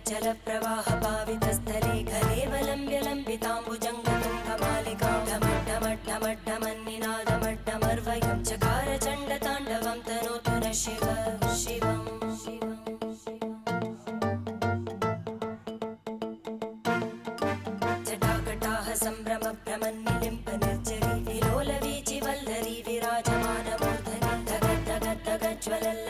जलप्रवाह पावितस्थले कलेवलम्ब्य लम्बिताम्बुजङ्गतुङ्गमालिकां ढमड्ढमड्ढमड्ढमन्निनादमड्ढमर्वयं चकार चण्डताण्डवं तनोतु न शिव शिवम् जटाकटाः सम्भ्रमभ्रमन्निलिम्प निर्जरी विलोलवीचि वल्लरी विराजमानमूर्धनि धगद्धगद्धगज्ज्वलल्